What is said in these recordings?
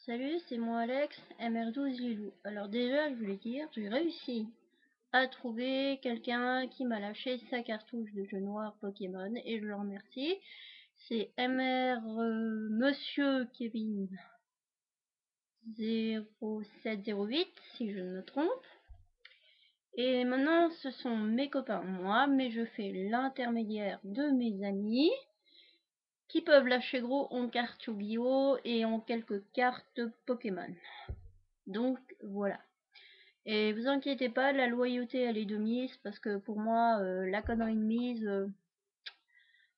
Salut, c'est moi Alex, MR12 Lilou. Alors déjà, je voulais dire, j'ai réussi à trouver quelqu'un qui m'a lâché sa cartouche de jeu noir Pokémon et je le remercie. C'est MR Monsieur Kevin 0708 si je ne me trompe. Et maintenant, ce sont mes copains, moi, mais je fais l'intermédiaire de mes amis qui peuvent lâcher gros en cartes Yu-Gi-Oh! Et en quelques cartes Pokémon. Donc voilà. Et vous inquiétez pas, la loyauté elle est de mise parce que pour moi la connerie de mise,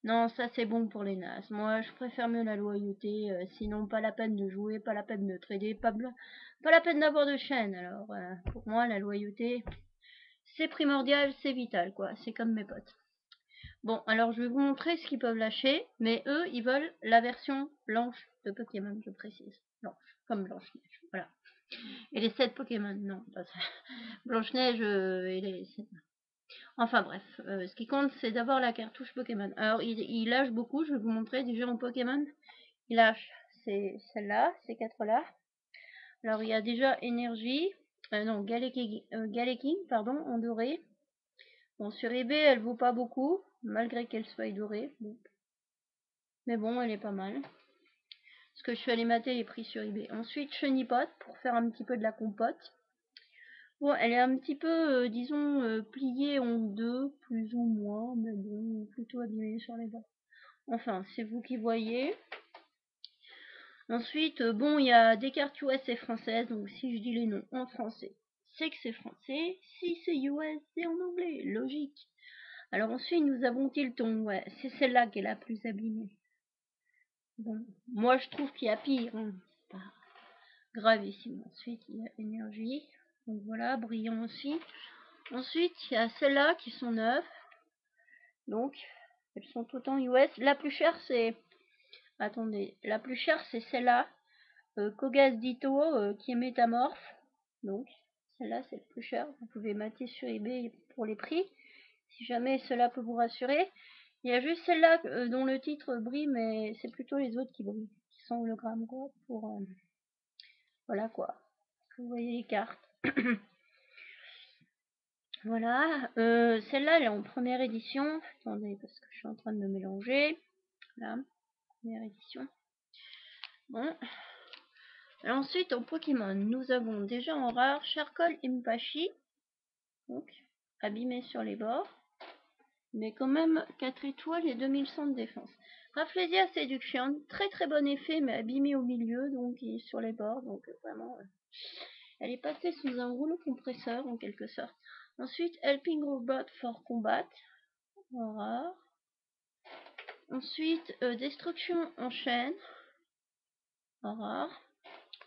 non ça c'est bon pour les nazes. Moi je préfère mieux la loyauté, sinon pas la peine de jouer, pas la peine de trader, pas la peine d'avoir de chaîne. Alors pour moi la loyauté c'est primordial, c'est vital quoi, c'est comme mes potes. Bon alors je vais vous montrer ce qu'ils peuvent lâcher, mais eux ils veulent la version blanche de Pokémon, je précise. Blanche, comme Blanche-Neige, voilà. Et les 7 Pokémon, non, pas ça. Blanche-Neige et les 7. Enfin bref, ce qui compte c'est d'avoir la cartouche Pokémon. Alors il lâche beaucoup, je vais vous montrer déjà en Pokémon. Il lâche celle-là, ces quatre-là. Alors il y a déjà Énergie, non, Galeking, pardon, en doré. Bon, sur eBay elle vaut pas beaucoup, malgré qu'elle soit dorée. Bon. Mais bon, elle est pas mal. Parce que je suis allée mater les prix sur eBay. Ensuite, Chenipot, pour faire un petit peu de la compote. Bon, elle est un petit peu, disons, pliée en deux, plus ou moins, mais bon, plutôt abîmée sur les bords. Enfin, c'est vous qui voyez. Ensuite, bon, il y a des cartes US et françaises, donc si je dis les noms en français, c'est que c'est français. Si c'est US, c'est en anglais, logique. Alors ensuite, nous avons Tilton, ouais, c'est celle-là qui est la plus abîmée. Bon, moi je trouve qu'il y a pire, hein. C'est pas gravissime. Ensuite, il y a Énergie, donc voilà, brillant aussi. Ensuite, il y a celles-là qui sont neuves. Donc, elles sont tout en US. La plus chère, c'est... Attendez, la plus chère, c'est celle-là. Kogas Ditto, qui est métamorphe. Donc, celle-là, c'est le plus cher. Vous pouvez mater sur eBay pour les prix. Si jamais cela peut vous rassurer. Il y a juste celle-là dont le titre brille, mais c'est plutôt les autres qui brillent. Qui sont hologrammes, quoi. Pour, voilà, quoi. Vous voyez les cartes. Voilà, celle-là, elle est en première édition. Attendez, parce que je suis en train de me mélanger. Là, première édition. Bon. Et ensuite, en Pokémon, nous avons déjà en rare Charcol Impachi. Donc, abîmé sur les bords. Mais quand même 4 étoiles et 2100 de défense. Rafflesia Seduction, très très bon effet, mais abîmé au milieu, donc il est sur les bords. Donc vraiment, elle est passée sous un rouleau compresseur en quelque sorte. Ensuite, Helping Robot for Combat. En rare. Ensuite, Destruction en chaîne, en rare.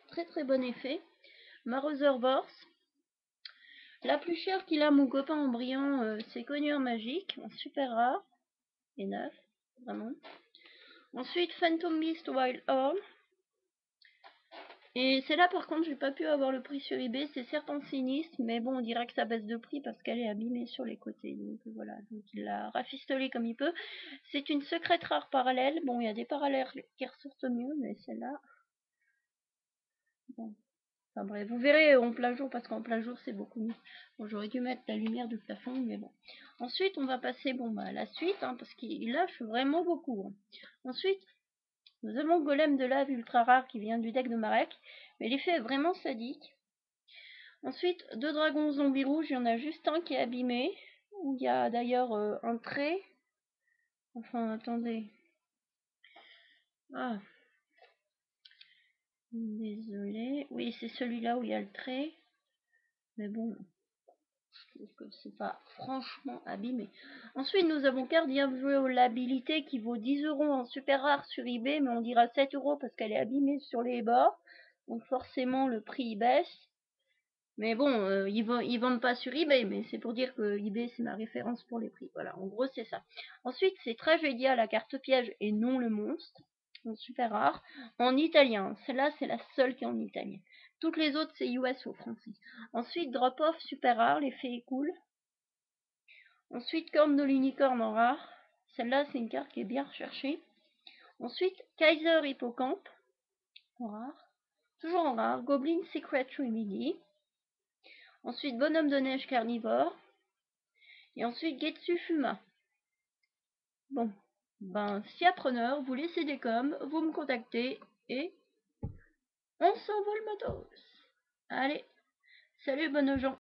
Très très bon effet. Marauser Force. La plus chère qu'il a, mon copain en brillant, c'est Cogneur Magique, en super rare. Et neuf, vraiment. Ensuite, Phantom Mist Wild Horn. Et c'est là par contre, j'ai pas pu avoir le prix sur eBay, c'est Serpent Sinistre, mais bon, on dirait que ça baisse de prix parce qu'elle est abîmée sur les côtés. Donc voilà, donc il l'a rafistolée comme il peut. C'est une secrète rare parallèle. Bon, il y a des parallèles qui ressortent mieux, mais celle-là, bon. Enfin bref, vous verrez en plein jour, parce qu'en plein jour c'est beaucoup mieux. Bon, j'aurais dû mettre la lumière du plafond, mais bon. Ensuite, on va passer bon, bah, à la suite, hein, parce qu'il lâche vraiment beaucoup. Hein. Ensuite, nous avons Golem de lave ultra rare qui vient du deck de Marek, mais l'effet est vraiment sadique. Ensuite, deux dragons zombies rouges, il y en a juste un qui est abîmé, où il y a d'ailleurs un trait. Enfin, attendez. Ah, désolé. Oui, c'est celui-là où il y a le trait. Mais bon, je trouve que c'est pas franchement abîmé. Ensuite, nous avons Cardiavolabilité qui vaut 10 € en super rare sur eBay, mais on dira 7 € parce qu'elle est abîmée sur les bords. Donc forcément, le prix baisse. Mais bon, ils vendent pas sur eBay, mais c'est pour dire que eBay c'est ma référence pour les prix. Voilà, en gros c'est ça. Ensuite, c'est Tragédia, la carte piège et non le monstre. Donc, super rare. En italien, celle-là c'est la seule qui est en italien. Toutes les autres c'est US ou français. Ensuite, Drop Off, super rare, l'effet est cool. Ensuite, Corne de l'unicorne en rare. Celle-là c'est une carte qui est bien recherchée. Ensuite, Kaiser Hippocampe en rare. toujours en rare, Goblin Secret Remedy. Ensuite, Bonhomme de neige carnivore. Et ensuite, Getsu Fuma. Bon, ben, si appreneur, vous laissez des coms, vous me contactez et on s'envole motos. Allez, salut bonnes gens.